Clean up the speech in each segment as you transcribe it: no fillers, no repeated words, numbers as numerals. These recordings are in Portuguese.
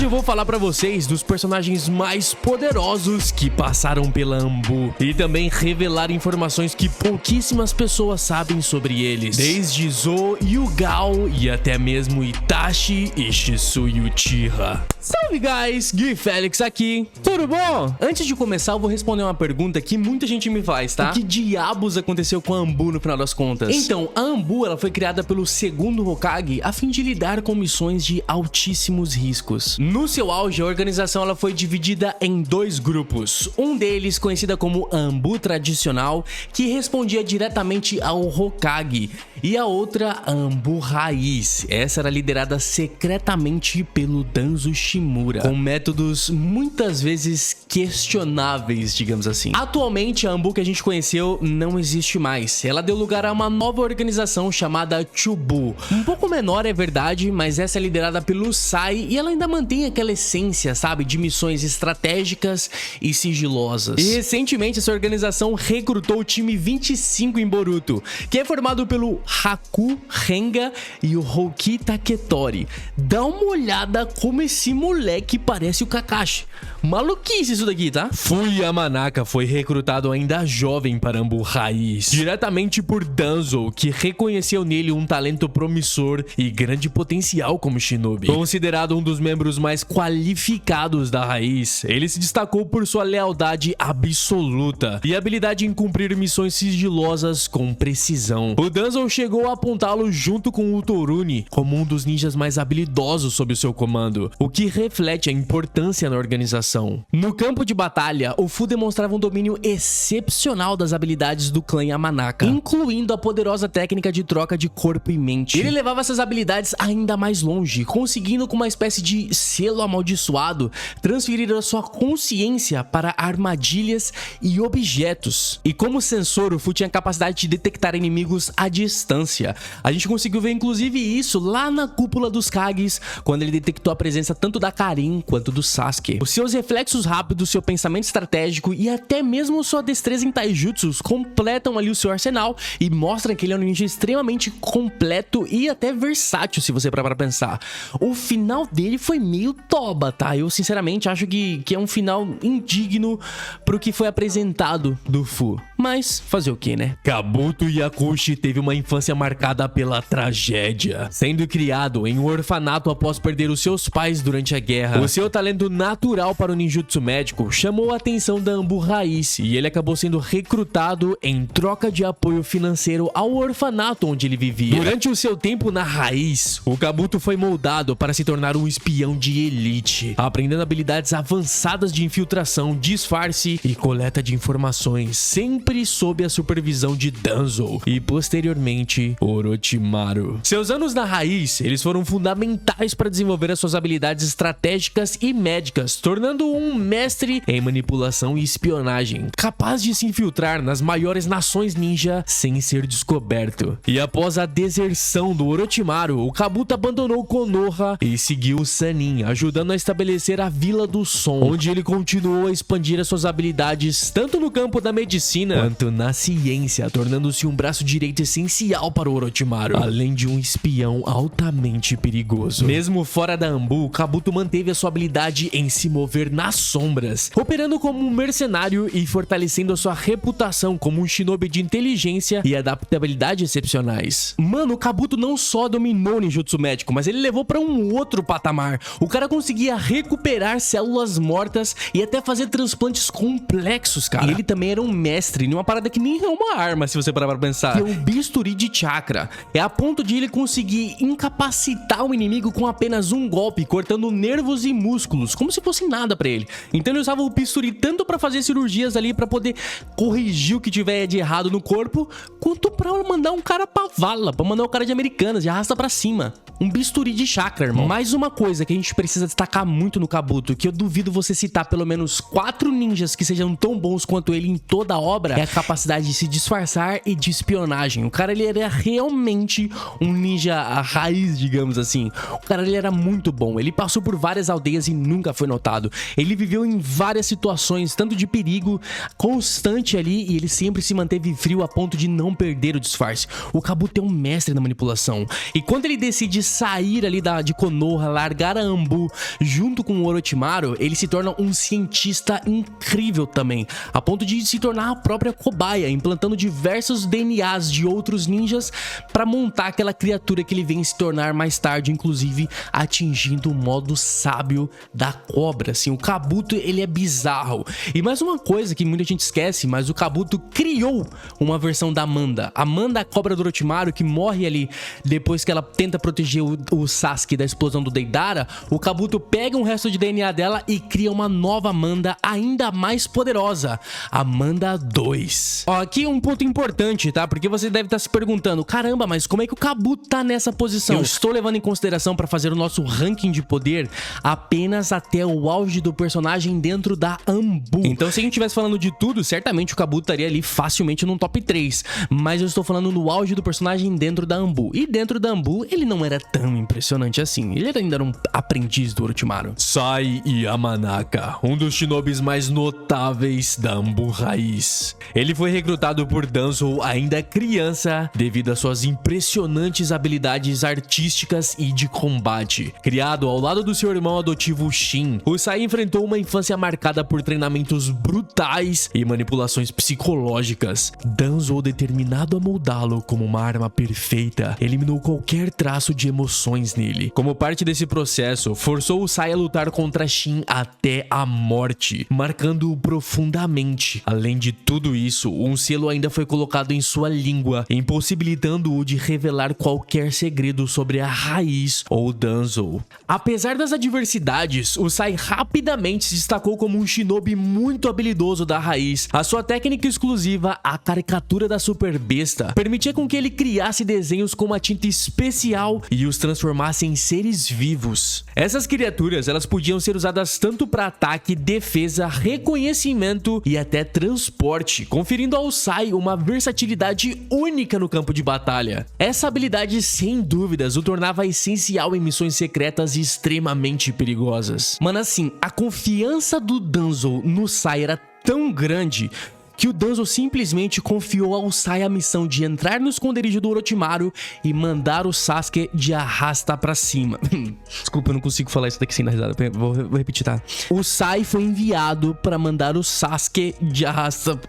Hoje eu vou falar pra vocês dos personagens mais poderosos que passaram pela Anbu e também revelar informações que pouquíssimas pessoas sabem sobre eles, desde Zou, Yugao e até mesmo Itachi e Shisui Uchiha. Salve guys, Gui Félix aqui, tudo bom? Antes de começar eu vou responder uma pergunta que muita gente me faz, tá? O que diabos aconteceu com a Anbu no final das contas? Então, a Anbu ela foi criada pelo segundo Hokage a fim de lidar com missões de altíssimos riscos. No seu auge, a organização ela foi dividida em dois grupos, um deles conhecida como Anbu tradicional, que respondia diretamente ao Hokage, e a outra, a Anbu raiz. Essa era liderada secretamente pelo Danzo Shimura, com métodos muitas vezes questionáveis, digamos assim. Atualmente, a Anbu que a gente conheceu não existe mais. Ela deu lugar a uma nova organização chamada Chubu. Um pouco menor, é verdade, mas essa é liderada pelo Sai e ela ainda mantém aquela essência, sabe, de missões estratégicas e sigilosas. E recentemente essa organização recrutou o time 25 em Boruto, que é formado pelo Haku, Renga e o Houki Taketori. Dá uma olhada como esse moleque parece o Kakashi. Maluquice isso daqui, tá? Fu Yamanaka foi recrutado ainda jovem para Anbu raiz, diretamente por Danzo, que reconheceu nele um talento promissor e grande potencial como shinobi. Considerado um dos membros mais qualificados da raiz, ele se destacou por sua lealdade absoluta e habilidade em cumprir missões sigilosas com precisão. O Danzo chegou a apontá-lo junto com o Toruni como um dos ninjas mais habilidosos sob o seu comando, o que reflete a importância na organização. No campo de batalha, o Fu demonstrava um domínio excepcional das habilidades do clã Yamanaka, incluindo a poderosa técnica de troca de corpo e mente. Ele levava essas habilidades ainda mais longe, conseguindo com uma espécie de selo amaldiçoado transferir a sua consciência para armadilhas e objetos. E como sensor, o Fu tinha a capacidade de detectar inimigos à distância. A gente conseguiu ver inclusive isso lá na cúpula dos Kages, quando ele detectou a presença tanto da Karin quanto do Sasuke. Os seus reflexos rápidos, seu pensamento estratégico e até mesmo sua destreza em taijutsus completam ali o seu arsenal e mostram que ele é um ninja extremamente completo e até versátil, se você parar pra pensar. O final dele foi meio toba, tá? Eu sinceramente acho que é um final indigno pro que foi apresentado do Fu. Mas fazer o que, né? Kabuto Yakushi teve uma infância marcada pela tragédia, sendo criado em um orfanato após perder os seus pais durante a guerra. O seu talento natural para o ninjutsu médico chamou a atenção da Anbu raiz e ele acabou sendo recrutado em troca de apoio financeiro ao orfanato onde ele vivia. Durante o seu tempo na raiz, o Kabuto foi moldado para se tornar um espião de elite, aprendendo habilidades avançadas de infiltração, disfarce e coleta de informações, sempre sob a supervisão de Danzo e posteriormente Orochimaru. Seus anos na raiz, eles foram fundamentais para desenvolver as suas habilidades estratégicas e médicas, tornando um mestre em manipulação e espionagem, capaz de se infiltrar nas maiores nações ninja sem ser descoberto. E após a deserção do Orochimaru, o Kabuto abandonou Konoha e seguiu o Sannin, ajudando a estabelecer a Vila do Som, onde ele continuou a expandir as suas habilidades tanto no campo da medicina quanto na ciência, tornando-se um braço direito essencial para o Orochimaru, além de um espião altamente perigoso. Mesmo fora da Anbu, Kabuto manteve a sua habilidade em se mover nas sombras, operando como um mercenário e fortalecendo a sua reputação como um shinobi de inteligência e adaptabilidade excepcionais. Mano, o Kabuto não só dominou o ninjutsu médico, mas ele levou para um outro patamar. O cara conseguia recuperar células mortas e até fazer transplantes complexos, cara. E ele também era um mestre numa parada que nem é uma arma, se você parar pra pensar. Que é um bisturi de chakra. É a ponto de ele conseguir incapacitar o inimigo com apenas um golpe, cortando nervos e músculos, como se fosse nada pra ele. Então ele usava o bisturi tanto pra fazer cirurgias ali, pra poder corrigir o que tiver de errado no corpo, quanto pra mandar um cara pra vala, pra mandar o cara de Americanas, de arrasta pra cima. Um bisturi de chakra, irmão. Mais uma coisa que a gente precisa destacar muito no Kabuto, que eu duvido você citar pelo menos 4 ninjas que sejam tão bons quanto ele em toda a obra, é a capacidade de se disfarçar e de espionagem. O cara, ele era realmente um ninja raiz, digamos assim. O cara, ele era muito bom. Ele passou por várias aldeias e nunca foi notado. Ele viveu em várias situações, tanto de perigo constante ali, e ele sempre se manteve frio a ponto de não perder o disfarce. O Kabuto é um mestre na manipulação. E quando ele decide sair ali de Konoha, largar a Anbu junto com o Orochimaru, ele se torna um cientista incrível também, a ponto de se tornar a própria cobaia, implantando diversos DNAs de outros ninjas para montar aquela criatura que ele vem se tornar mais tarde, inclusive atingindo o modo sábio da cobra. Assim, o Kabuto, ele é bizarro. E mais uma coisa que muita gente esquece, mas o Kabuto criou uma versão da Amanda. Amanda, a cobra do Orochimaru, que morre ali depois que ela tenta proteger o Sasuke da explosão do Deidara. O Kabuto pega um resto de DNA dela e cria uma nova Amanda ainda mais poderosa, Amanda 2. Ó, aqui um ponto importante, tá? Porque você deve estar se perguntando, caramba, mas como é que o Kabuto tá nessa posição? Eu estou levando em consideração para fazer o nosso ranking de poder apenas até o auge do personagem dentro da Anbu. Então, se a gente estivesse falando de tudo, certamente o Kabuto estaria ali facilmente no top 3. Mas eu estou falando no auge do personagem dentro da Anbu. E dentro da Anbu, ele não era tão impressionante assim. Ele ainda era um aprendiz do Orochimaru. Sai Yamanaka, um dos shinobis mais notáveis da Anbu raiz. Ele foi recrutado por Danzo ainda criança devido às suas impressionantes habilidades artísticas e de combate. Criado ao lado do seu irmão adotivo Shin, o Sai enfrentou uma infância marcada por treinamentos brutais e manipulações psicológicas. Danzo, determinado a moldá-lo como uma arma perfeita, eliminou qualquer traço de emoções nele. Como parte desse processo, forçou o Sai a lutar contra Shin até a morte, marcando-o profundamente. Além de tudo isso, um selo ainda foi colocado em sua língua, impossibilitando-o de revelar qualquer segredo sobre a raiz ou Danzo. Apesar das adversidades, o Sai rapidamente se destacou como um shinobi muito habilidoso da raiz. A sua técnica exclusiva, a caricatura da super besta, permitia com que ele criasse desenhos com uma tinta especial e os transformasse em seres vivos. Essas criaturas, elas podiam ser usadas tanto para ataque, defesa, reconhecimento e até transporte, conferindo ao Sai uma versatilidade única no campo de batalha. Essa habilidade, sem dúvidas, o tornava essencial em missões secretas e extremamente perigosas. Mano, assim, a confiança do Danzo no Sai era tão grande que o Danzo simplesmente confiou ao Sai a missão de entrar no esconderijo do Orochimaru e mandar o Sasuke de arrasta pra cima. Desculpa, eu não consigo falar isso daqui sem dar risada. Vou repetir, tá? O Sai foi enviado pra mandar o Sasuke de arrasta...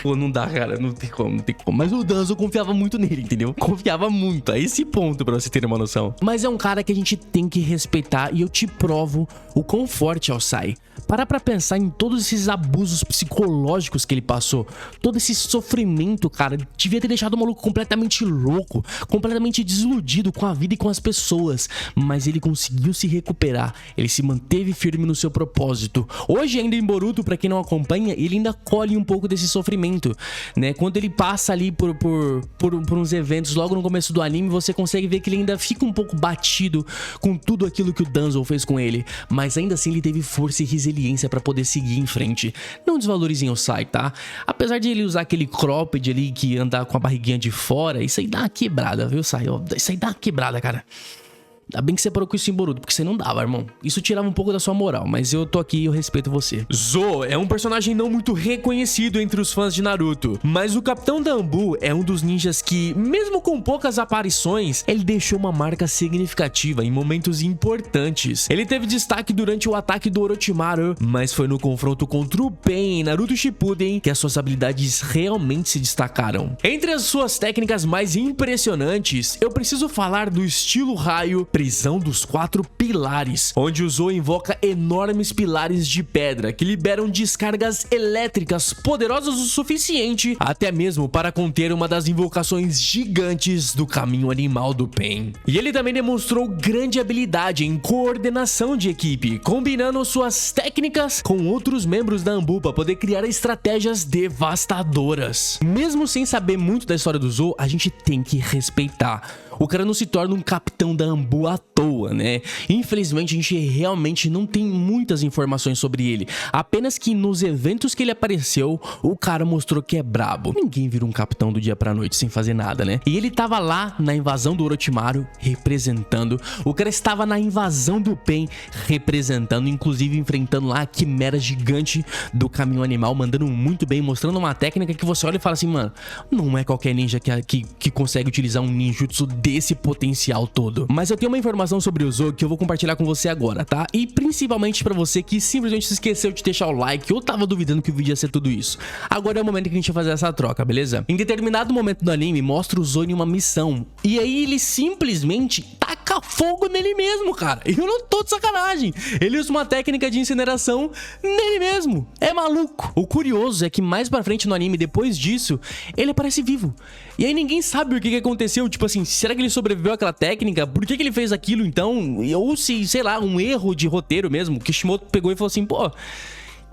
Pô, não dá, cara. Não tem como. Mas o Danzo confiava muito nele, entendeu? Confiava muito. A esse ponto, pra você ter uma noção. Mas é um cara que a gente tem que respeitar e eu te provo o quão forte é o Sai. Para pra pensar em todos esses abusos psicológicos que ele passou. Todo esse sofrimento, cara. Devia ter deixado o maluco completamente louco, completamente desiludido com a vida e com as pessoas. Mas ele conseguiu se recuperar. Ele se manteve firme no seu propósito. Hoje, ainda em Boruto, pra quem não acompanha, ele ainda colhe um pouco desse sofrimento, né? Quando ele passa ali por uns eventos logo no começo do anime, você consegue ver que ele ainda fica um pouco batido com tudo aquilo que o Danzo fez com ele. Mas ainda assim ele teve força e resiliência pra poder seguir em frente. Não desvalorizem o Sai, tá? Apesar de ele usar aquele cropped ali que anda com a barriguinha de fora, isso aí dá uma quebrada, viu, Sai? Isso aí dá uma quebrada, cara. Ainda bem que você parou com isso em Boruto, porque você não dava, irmão. Isso tirava um pouco da sua moral, mas eu tô aqui e eu respeito você. Zou é um personagem não muito reconhecido entre os fãs de Naruto, mas o Capitão da Anbu é um dos ninjas que, mesmo com poucas aparições, ele deixou uma marca significativa em momentos importantes. Ele teve destaque durante o ataque do Orochimaru, mas foi no confronto contra o Pain em Naruto Shippuden que as suas habilidades realmente se destacaram. Entre as suas técnicas mais impressionantes, eu preciso falar do estilo raio, prisão dos 4 pilares, onde o Zou invoca enormes pilares de pedra que liberam descargas elétricas poderosas o suficiente até mesmo para conter uma das invocações gigantes do caminho animal do Pain. E ele também demonstrou grande habilidade em coordenação de equipe, combinando suas técnicas com outros membros da Anbu para poder criar estratégias devastadoras. Mesmo sem saber muito da história do Zou, a gente tem que respeitar. o cara não se torna um capitão da Anbu à toa, né? Infelizmente, a gente realmente não tem muitas informações sobre ele. Apenas que nos eventos que ele apareceu, o cara mostrou que é brabo. Ninguém vira um capitão do dia pra noite sem fazer nada, né? E ele tava lá na invasão do Orochimaru, representando. O cara estava na invasão do Pain, representando, inclusive enfrentando lá a quimera gigante do caminho animal, mandando muito bem, mostrando uma técnica que você olha e fala assim, mano, não é qualquer ninja que consegue utilizar um ninjutsu desse potencial todo. Mas eu tenho uma informação sobre o Zou que eu vou compartilhar com você agora, tá? E principalmente pra você que simplesmente se esqueceu de deixar o like ou tava duvidando que o vídeo ia ser tudo isso. Agora é o momento que a gente vai fazer essa troca, beleza? Em determinado momento do anime, mostra o Zou em uma missão. E aí ele simplesmente taca fogo nele mesmo, cara. Eu não tô de sacanagem. Ele usa uma técnica de incineração nele mesmo. É maluco. O curioso é que mais pra frente no anime, depois disso, ele aparece vivo. E aí ninguém sabe o que aconteceu. Tipo assim, será que ele sobreviveu àquela técnica? Por que ele fez aquilo então? Ou se, sei lá, um erro de roteiro mesmo. Que Kishimoto pegou e falou assim, pô...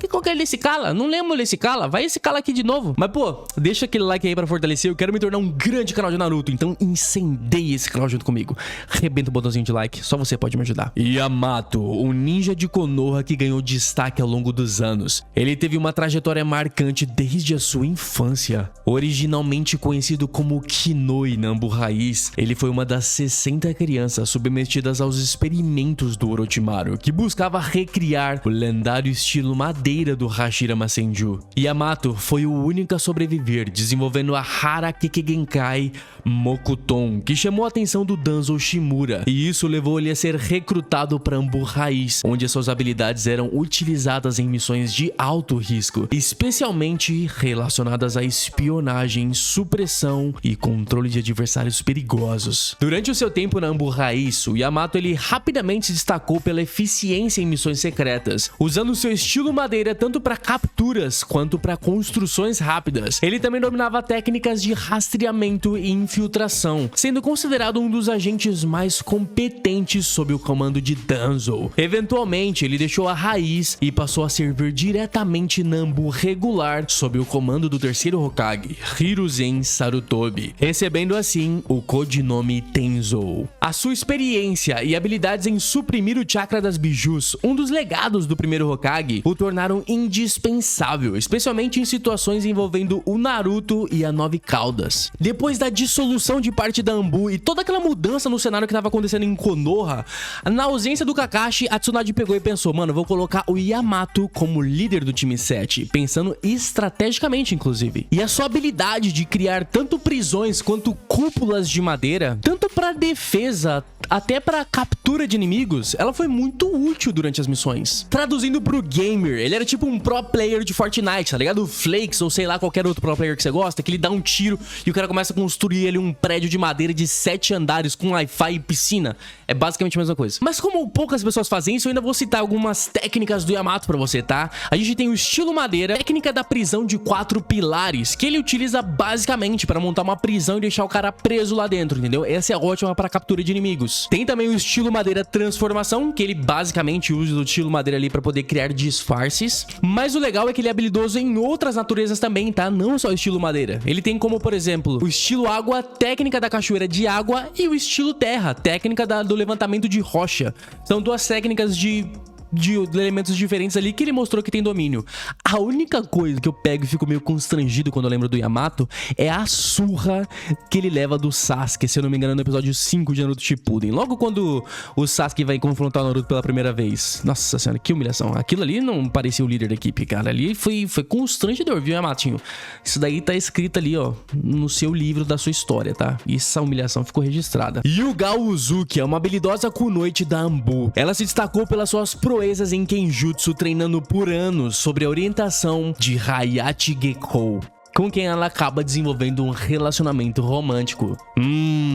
Qual que é esse Cala? Não lembro desse Cala. Vai esse Cala aqui de novo. Mas, pô, deixa aquele like aí pra fortalecer. Eu quero me tornar um grande canal de Naruto. Então, incendeie esse canal junto comigo. Rebenta o botãozinho de like. Só você pode me ajudar. Yamato, o ninja de Konoha que ganhou destaque ao longo dos anos. Ele teve uma trajetória marcante desde a sua infância. Originalmente conhecido como Kinoi na Anbu Raiz, ele foi uma das 60 crianças submetidas aos experimentos do Orochimaru, que buscava recriar o lendário estilo madeira do Hashirama Senju. Yamato foi o único a sobreviver, desenvolvendo a Harakeke Genkai Mokuton, que chamou a atenção do Danzo Shimura, e isso levou ele a ser recrutado para Anbu Raiz, onde as suas habilidades eram utilizadas em missões de alto risco, especialmente relacionadas a espionagem, supressão e controle de adversários perigosos. Durante o seu tempo na Anbu Raiz, o Yamato ele rapidamente se destacou pela eficiência em missões secretas, usando seu estilo madeira tanto para capturas quanto para construções rápidas. Ele também dominava técnicas de rastreamento e infiltração, sendo considerado um dos agentes mais competentes sob o comando de Danzo. Eventualmente, ele deixou a raiz e passou a servir diretamente na Anbu regular sob o comando do terceiro Hokage, Hiruzen Sarutobi, recebendo assim o codinome Tenzou. A sua experiência e habilidades em suprimir o chakra das bijus, um dos legados do primeiro Hokage, o tornaram indispensável, especialmente em situações envolvendo o Naruto e a Nove Caudas. Depois da dissolução de parte da Anbu e toda aquela mudança no cenário que estava acontecendo em Konoha, na ausência do Kakashi, a Tsunade pegou e pensou, mano, vou colocar o Yamato como líder do time 7, pensando estrategicamente, inclusive. E a sua habilidade de criar tanto prisões quanto cúpulas de madeira, tanto para defesa até para captura de inimigos, ela foi muito útil durante as missões. Traduzindo pro gamer, ele era tipo um pro player de Fortnite, tá ligado? O Flakes ou sei lá, qualquer outro pro player que você gosta, que ele dá um tiro e o cara começa a construir ali um prédio de madeira de 7 andares com Wi-Fi e piscina. É basicamente a mesma coisa. Mas como poucas pessoas fazem isso, eu ainda vou citar algumas técnicas do Yamato pra você, tá? A gente tem o estilo madeira, técnica da prisão de 4 pilares, que ele utiliza basicamente para montar uma prisão e deixar o cara preso lá dentro, entendeu? Essa é ótima para captura de inimigos. Tem também o estilo madeira transformação, que ele basicamente usa o estilo madeira ali pra poder criar disfarces. Mas o legal é que ele é habilidoso em outras naturezas também, tá? Não só o estilo madeira. Ele tem como, por exemplo, o estilo água, técnica da cachoeira de água, e o estilo terra, técnica do levantamento de rocha. São duas técnicas de elementos diferentes ali que ele mostrou que tem domínio. A única coisa que eu pego e fico meio constrangido quando eu lembro do Yamato é a surra que ele leva do Sasuke, se eu não me engano, no episódio 5 de Naruto Shippuden. Logo quando o Sasuke vai confrontar o Naruto pela primeira vez. Nossa senhora, que humilhação. Aquilo ali não parecia o líder da equipe, cara. Ali foi constrangedor, viu, Yamatinho? Isso daí tá escrito ali, ó, no seu livro da sua história, tá? E essa humilhação ficou registrada. Yuga Uzuki é uma habilidosa kunoichi da Anbu. Ela se destacou pelas suas proezas em Kenjutsu, treinando por anos sob a orientação de Hayachi Gekko, com quem ela acaba desenvolvendo um relacionamento romântico.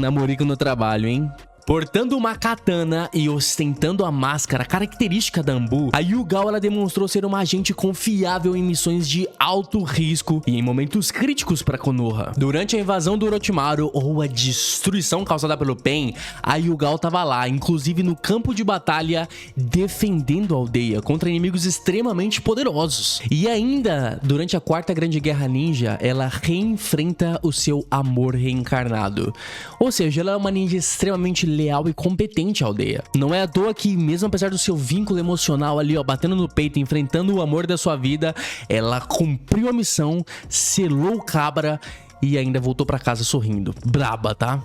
Namorico no trabalho, hein? Portando uma katana e ostentando a máscara característica da Anbu, a Yugao ela demonstrou ser uma agente confiável em missões de alto risco e em momentos críticos para Konoha. Durante a invasão do Orochimaru ou a destruição causada pelo Pain, a Yugao estava lá, inclusive no campo de batalha, defendendo a aldeia contra inimigos extremamente poderosos. E ainda, durante a Quarta Grande Guerra Ninja, ela reenfrenta o seu amor reencarnado. Ou seja, ela é uma ninja extremamente leal e competente à aldeia. Não é à toa que, mesmo apesar do seu vínculo emocional ali, ó, batendo no peito, enfrentando o amor da sua vida, ela cumpriu a missão, selou o cabra e ainda voltou pra casa sorrindo. Braba, tá?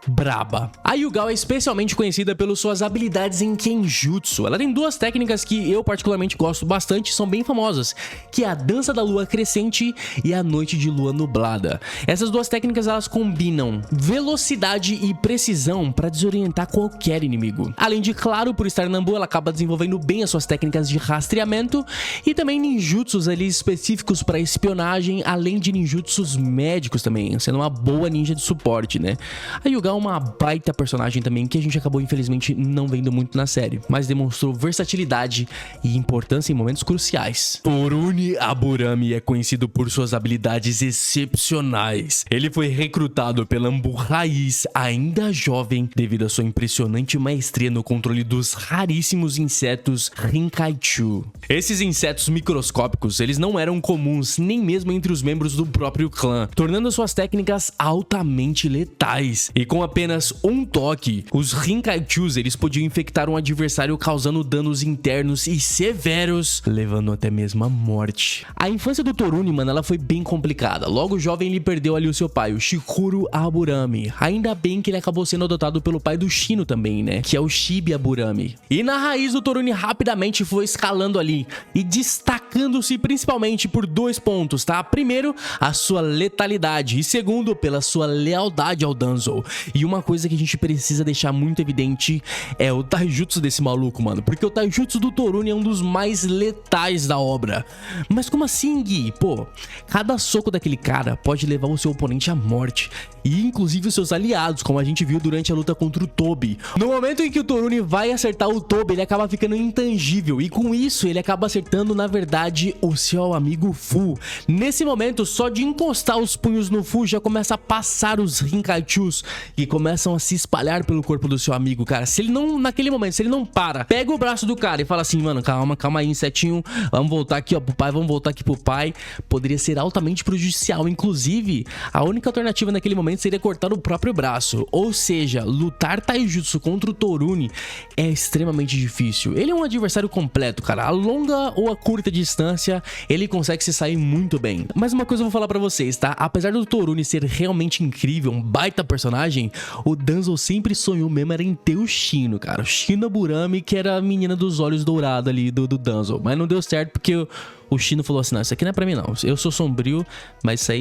Braba. A Yugao é especialmente conhecida pelas suas habilidades em Kenjutsu. Ela tem duas técnicas que eu particularmente gosto bastante, são bem famosas, que é a dança da lua crescente e a noite de lua nublada. Essas duas técnicas elas combinam velocidade e precisão para desorientar qualquer inimigo. Além de, claro, por estar na Anbu, ela acaba desenvolvendo bem as suas técnicas de rastreamento e também ninjutsus ali específicos para espionagem, além de ninjutsus médicos também, sendo uma boa ninja de suporte, né? A Yugao é uma baita personagem também que a gente acabou infelizmente não vendo muito na série, mas demonstrou versatilidade e importância em momentos cruciais. Torune Aburami é conhecido por suas habilidades excepcionais. Ele foi recrutado pela Anbu Raiz ainda jovem devido à sua impressionante maestria no controle dos raríssimos insetos Rinkaichu. Esses insetos microscópicos, eles não eram comuns nem mesmo entre os membros do próprio clã, tornando suas técnicas altamente letais. E com apenas um toque, os Rinkaichus eles podiam infectar um adversário causando danos internos e severos, levando até mesmo à morte. A infância do Torune, mano, ela foi bem complicada. Logo jovem ele perdeu ali o seu pai, o Shikuru Aburami. Ainda bem que ele acabou sendo adotado pelo pai do Shino também, né, que é o Shibi Aburami. E na raiz o Torune rapidamente foi escalando ali e destacando-se principalmente por dois pontos, tá? Primeiro, a sua letalidade e segundo, pela sua lealdade ao Danzo. E uma coisa que a gente precisa deixar muito evidente é o taijutsu desse maluco, mano. Porque o taijutsu do Torune é um dos mais letais da obra. Mas como assim, Gui? Pô, cada soco daquele cara pode levar o seu oponente à morte. E inclusive os seus aliados, como a gente viu durante a luta contra o Tobi. No momento em que o Torune vai acertar o Tobi, ele acaba ficando intangível. E com isso, ele acaba acertando, na verdade, o seu amigo Fu. Nesse momento, só de encostar os punhos no Fu, já começa a passar os Rinkaichus que começam a se espalhar pelo corpo do seu amigo, cara. Se ele não, naquele momento, se ele não para, pega o braço do cara e fala assim, mano, calma aí, insetinho, vamos voltar aqui, ó, pro pai, vamos voltar aqui pro pai, poderia ser altamente prejudicial. Inclusive, a única alternativa naquele momento seria cortar o próprio braço. Ou seja, lutar taijutsu contra o Torune é extremamente difícil. Ele é um adversário completo, cara. A longa ou a curta distância, ele consegue se sair muito bem. Mas uma coisa eu vou falar pra vocês, tá? Apesar do Torune ser realmente incrível, um baita personagem, o Danzo sempre sonhou mesmo era em ter o Shino, cara. O Shino Aburami, que era a menina dos olhos dourados ali do Danzo. Mas não deu certo porque o Shino falou assim, não, isso aqui não é pra mim não. Eu sou sombrio, mas isso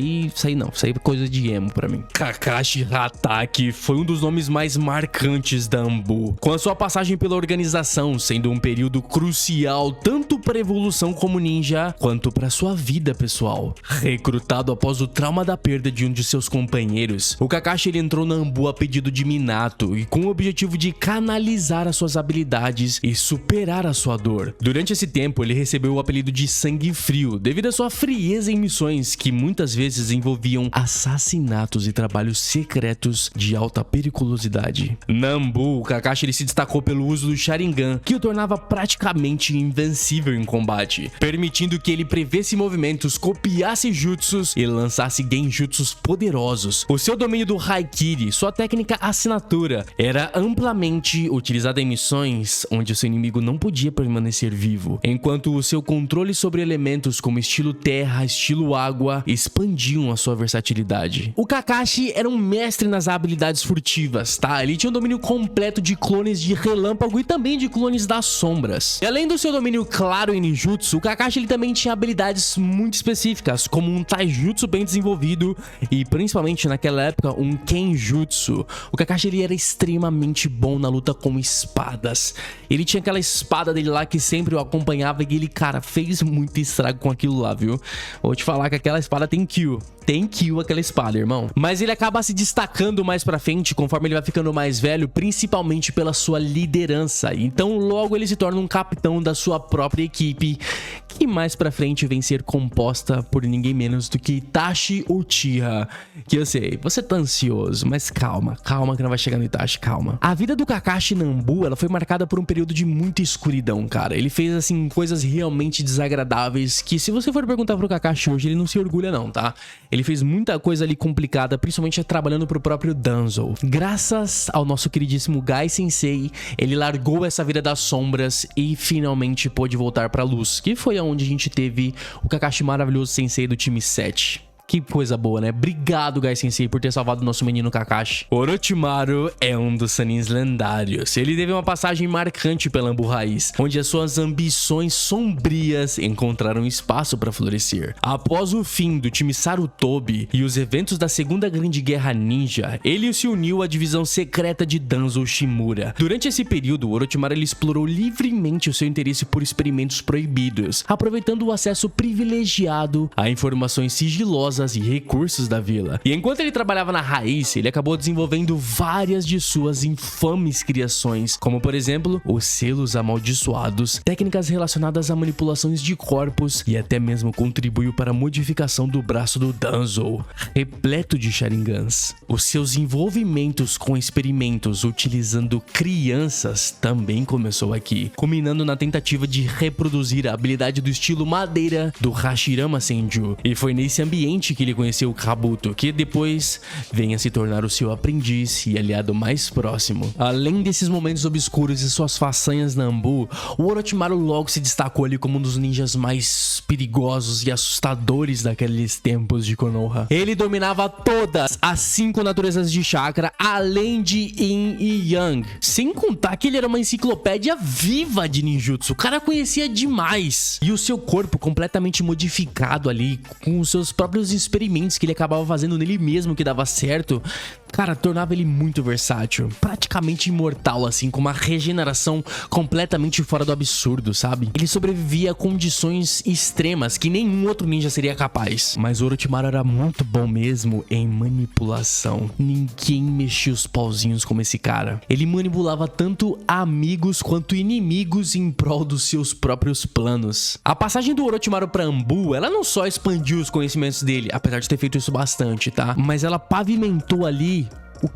aí não. Isso aí é coisa de emo pra mim. Kakashi Hatake foi um dos nomes mais marcantes da Anbu, com a sua passagem pela organização sendo um período crucial tanto para a evolução como ninja, quanto para sua vida pessoal. Recrutado após o trauma da perda de um de seus companheiros, o Kakashi ele entrou na Anbu a pedido de Minato e com o objetivo de canalizar as suas habilidades e superar a sua dor. Durante esse tempo, ele recebeu o apelido de Sangue Frio, devido à sua frieza em missões que muitas vezes envolviam assassinatos e trabalhos secretos de alta periculosidade. Na Anbu, o Kakashi ele se destacou pelo uso do Sharingan, que o tornava praticamente invencível em combate, permitindo que ele prevesse movimentos, copiasse jutsus e lançasse genjutsus poderosos. O seu domínio do Haikiri, sua técnica assinatura, era amplamente utilizada em missões onde o seu inimigo não podia permanecer vivo, enquanto o seu controle sobre elementos como estilo terra, estilo água, expandiam a sua versatilidade. O Kakashi era um mestre nas habilidades furtivas, tá? Ele tinha um domínio completo de clones de relâmpago e também de clones das sombras. E além do seu domínio claro em ninjutsu, o Kakashi ele também tinha habilidades muito específicas, como um taijutsu bem desenvolvido e principalmente naquela época um kenjutsu. O Kakashi ele era extremamente bom na luta com espadas. Ele tinha aquela espada dele lá que sempre o acompanhava e ele, cara, fez muito muito estrago com aquilo lá, viu? Vou te falar que aquela espada tem kill. Tem kill aquela espada, irmão. Mas ele acaba se destacando mais pra frente conforme ele vai ficando mais velho, principalmente pela sua liderança. Então logo ele se torna um capitão da sua própria equipe, que mais pra frente vem ser composta por ninguém menos do que Itachi Uchiha. Que eu sei, você tá ansioso, mas calma que não vai chegar no Itachi, calma. A vida do Kakashi Nambu, ela foi marcada por um período de muita escuridão, cara. Ele fez, assim, coisas realmente desagradáveis que, se você for perguntar pro Kakashi hoje, ele não se orgulha não, tá? Ele fez muita coisa ali complicada, principalmente trabalhando pro próprio Danzo. Graças ao nosso queridíssimo Gai Sensei, ele largou essa vida das sombras e finalmente pôde voltar pra luz, que foi onde a gente teve o Kakashi maravilhoso Sensei do time 7. Que coisa boa, né? Obrigado, Gai Sensei, por ter salvado o nosso menino Kakashi. Orochimaru é um dos Sanins lendários. Ele teve uma passagem marcante pela Anbu Raiz, onde as suas ambições sombrias encontraram espaço para florescer. Após o fim do time Sarutobi e os eventos da Segunda Grande Guerra Ninja, ele se uniu à divisão secreta de Danzo Shimura. Durante esse período, Orochimaru ele explorou livremente o seu interesse por experimentos proibidos, aproveitando o acesso privilegiado a informações sigilosas e recursos da vila. E enquanto ele trabalhava na Raiz, ele acabou desenvolvendo várias de suas infames criações, como por exemplo, os selos amaldiçoados, técnicas relacionadas a manipulações de corpos e até mesmo contribuiu para a modificação do braço do Danzo, repleto de Sharingans. Os seus envolvimentos com experimentos utilizando crianças também começou aqui, culminando na tentativa de reproduzir a habilidade do estilo madeira do Hashirama Senju. E foi nesse ambiente que ele conheceu o Kabuto, que depois vem a se tornar o seu aprendiz e aliado mais próximo. Além desses momentos obscuros e suas façanhas na Anbu, o Orochimaru logo se destacou ali como um dos ninjas mais perigosos e assustadores daqueles tempos de Konoha. Ele dominava todas as 5 naturezas de chakra, além de Yin e Yang. Sem contar que ele era uma enciclopédia viva de ninjutsu. O cara conhecia demais. E o seu corpo completamente modificado ali, com os seus próprios experimentos que ele acabava fazendo nele mesmo que dava certo, cara, tornava ele muito versátil, praticamente imortal, assim, com uma regeneração completamente fora do absurdo, sabe? Ele sobrevivia a condições extremas que nenhum outro ninja seria capaz. Mas o Orochimaru era muito bom mesmo em manipulação. Ninguém mexia os pauzinhos como esse cara. Ele manipulava tanto amigos quanto inimigos em prol dos seus próprios planos. A passagem do Orochimaru pra Anbu, ela não só expandiu os conhecimentos dele, apesar de ter feito isso bastante, tá? Mas ela pavimentou ali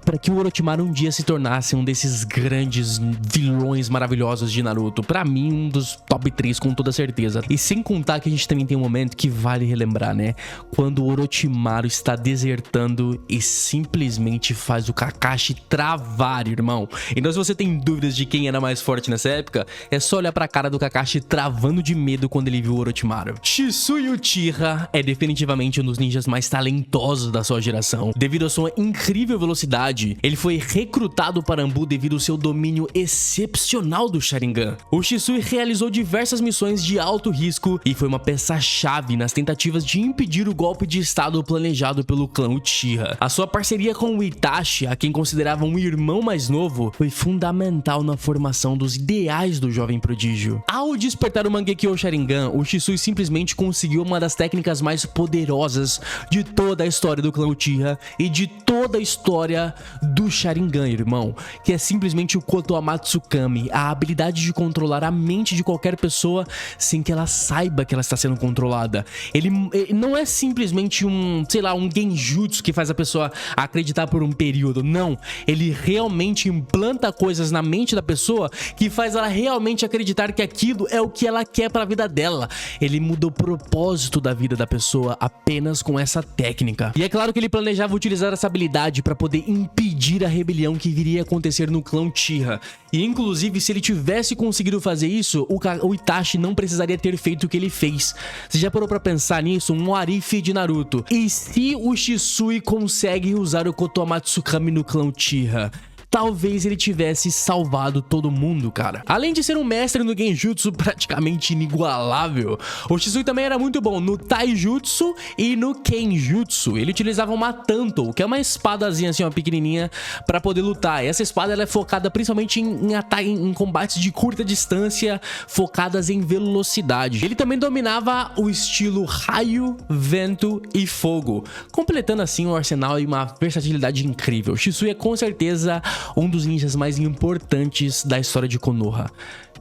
para que o Orochimaru um dia se tornasse um desses grandes vilões maravilhosos de Naruto. Pra mim, um dos top 3 com toda certeza. E sem contar que a gente também tem um momento que vale relembrar, né? Quando o Orochimaru está desertando e simplesmente faz o Kakashi travar, irmão. Então se você tem dúvidas de quem era mais forte nessa época, é só olhar pra cara do Kakashi travando de medo quando ele viu o Orochimaru. Shisui Uchiha é definitivamente um dos ninjas mais talentosos da sua geração. Devido à sua incrível velocidade, ele foi recrutado para Anbu devido ao seu domínio excepcional do Sharingan. O Shisui realizou diversas missões de alto risco e foi uma peça-chave nas tentativas de impedir o golpe de estado planejado pelo clã Uchiha. A sua parceria com o Itachi, a quem considerava um irmão mais novo, foi fundamental na formação dos ideais do jovem prodígio. Ao despertar o Mangekyo Sharingan, o Shisui simplesmente conseguiu uma das técnicas mais poderosas de toda a história do clã Uchiha e de toda a história do Sharingan, irmão, que é simplesmente o Kotoamatsu Kami, a habilidade de controlar a mente de qualquer pessoa sem que ela saiba que ela está sendo controlada. Ele não é simplesmente um, sei lá, um genjutsu que faz a pessoa acreditar por um período, não. Ele realmente implanta coisas na mente da pessoa que faz ela realmente acreditar que aquilo é o que ela quer para a vida dela. Ele muda o propósito da vida da pessoa apenas com essa técnica. E é claro que ele planejava utilizar essa habilidade para poder impedir a rebelião que viria a acontecer no clã Uchiha. E inclusive, se ele tivesse conseguido fazer isso, o Itachi não precisaria ter feito o que ele fez. Você já parou pra pensar nisso? Um Arif de Naruto. E se o Shisui consegue usar o Kotoamatsu Kami no clã Uchiha? talvez ele tivesse salvado todo mundo, cara. Além de ser um mestre no Genjutsu praticamente inigualável, o Shisui também era muito bom no Taijutsu e no Kenjutsu. Ele utilizava uma Tanto, que é uma espadazinha assim, uma pequenininha, pra poder lutar. E essa espada ela é focada principalmente em combates de curta distância, focadas em velocidade. Ele também dominava o estilo raio, vento e fogo, completando assim um arsenal e uma versatilidade incrível. Shisui é com certeza um dos ninjas mais importantes da história de Konoha.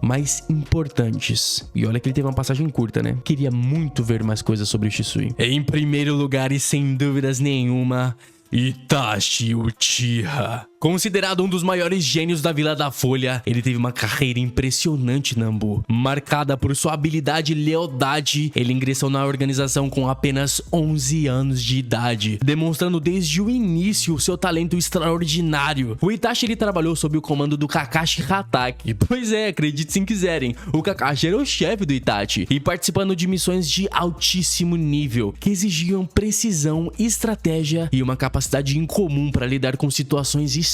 Mais importantes. E olha que ele teve uma passagem curta, né? Queria muito ver mais coisas sobre o Shisui. Em primeiro lugar e sem dúvidas nenhuma, Itachi Uchiha. Considerado um dos maiores gênios da Vila da Folha, ele teve uma carreira impressionante na Anbu. Marcada por sua habilidade e lealdade, ele ingressou na organização com apenas 11 anos de idade, demonstrando desde o início seu talento extraordinário. O Itachi ele trabalhou sob o comando do Kakashi Hatake. Pois é, acredite se quiserem, o Kakashi era o chefe do Itachi, e participando de missões de altíssimo nível, que exigiam precisão, estratégia e uma capacidade incomum para lidar com situações extremas.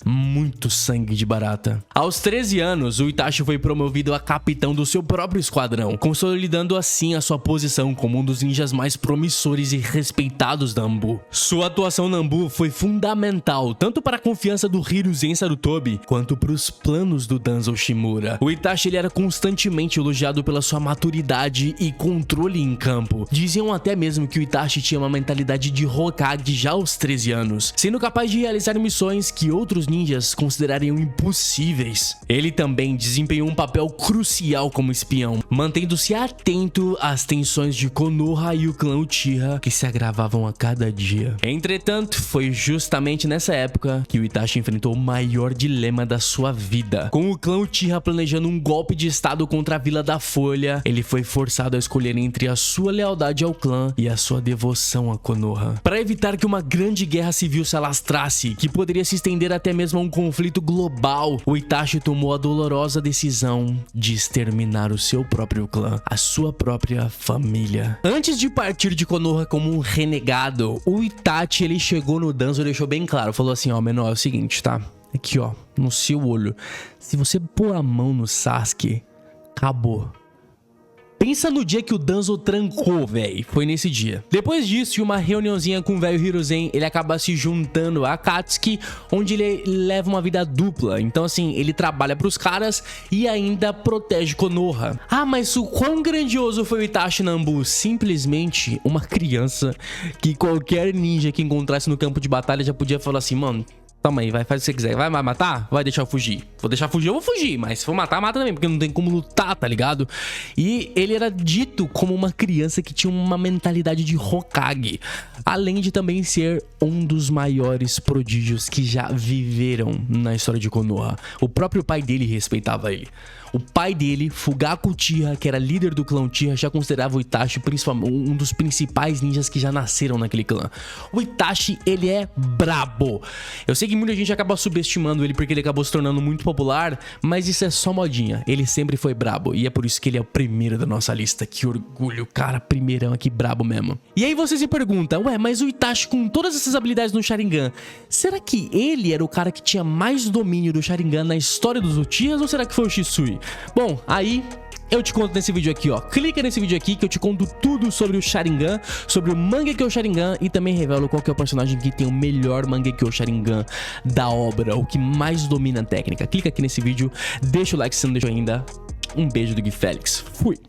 Muito sangue de barata. Aos 13 anos, o Itachi foi promovido a capitão do seu próprio esquadrão, consolidando assim a sua posição como um dos ninjas mais promissores e respeitados da Anbu. Sua atuação na Anbu foi fundamental, tanto para a confiança do Hiruzen Sarutobi, quanto para os planos do Danzo Shimura. O Itachi ele era constantemente elogiado pela sua maturidade e controle em campo. Diziam até mesmo que o Itachi tinha uma mentalidade de Hokage já aos 13 anos, sendo capaz de realizar missões que outros ninjas considerariam impossíveis. Ele também desempenhou um papel crucial como espião, mantendo-se atento às tensões de Konoha e o clã Uchiha, que se agravavam a cada dia. Entretanto, foi justamente nessa época que o Itachi enfrentou o maior dilema da sua vida. Com o clã Uchiha planejando um golpe de estado contra a Vila da Folha, ele foi forçado a escolher entre a sua lealdade ao clã e a sua devoção a Konoha. Para evitar que uma grande guerra civil se alastrasse, que poderia se estender até mesmo a um conflito global, o Itachi tomou a dolorosa decisão de exterminar o seu próprio clã, a sua própria família. Antes de partir de Konoha como um renegado, o Itachi ele chegou no Danzo e deixou bem claro, falou assim, ó, menor, é o seguinte, tá? Aqui, ó, no seu olho, se você pôr a mão no Sasuke, acabou. Pensa no dia que o Danzo trancou, velho. Foi nesse dia. Depois disso, em uma reuniãozinha com o velho Hiruzen, ele acaba se juntando a Akatsuki, onde ele leva uma vida dupla. Então, assim, ele trabalha pros caras e ainda protege Konoha. Ah, mas o quão grandioso foi o Itachi na Anbu? Simplesmente uma criança que qualquer ninja que encontrasse no campo de batalha já podia falar assim, mano, toma aí, vai, faz o que você quiser. Vai matar? Vai deixar eu fugir. Vou deixar fugir, eu vou fugir. Mas se for matar, mata também, porque não tem como lutar, tá ligado? E ele era dito como uma criança que tinha uma mentalidade de Hokage. Além de também ser um dos maiores prodígios que já viveram na história de Konoha. O próprio pai dele respeitava ele. O pai dele, Fugaku Uchiha, que era líder do clã Uchiha, já considerava o Itachi um dos principais ninjas que já nasceram naquele clã. O Itachi, ele é brabo. Eu sei que muita gente acaba subestimando ele porque ele acabou se tornando muito popular, mas isso é só modinha. Ele sempre foi brabo e é por isso que ele é o primeiro da nossa lista. Que orgulho, cara, primeirão aqui, brabo mesmo. E aí você se pergunta, ué, mas o Itachi com todas essas habilidades no Sharingan, será que ele era o cara que tinha mais domínio do Sharingan na história dos Uchihas ou será que foi o Shisui? Bom, aí eu te conto nesse vídeo aqui, ó. Clica nesse vídeo aqui que eu te conto tudo sobre o Sharingan, sobre o Mangekyo Sharingan e também revelo qual que é o personagem que tem o melhor Mangekyo Sharingan da obra, o que mais domina a técnica. Clica aqui nesse vídeo, deixa o like se não deixou ainda. Um beijo do Gui Félix. Fui!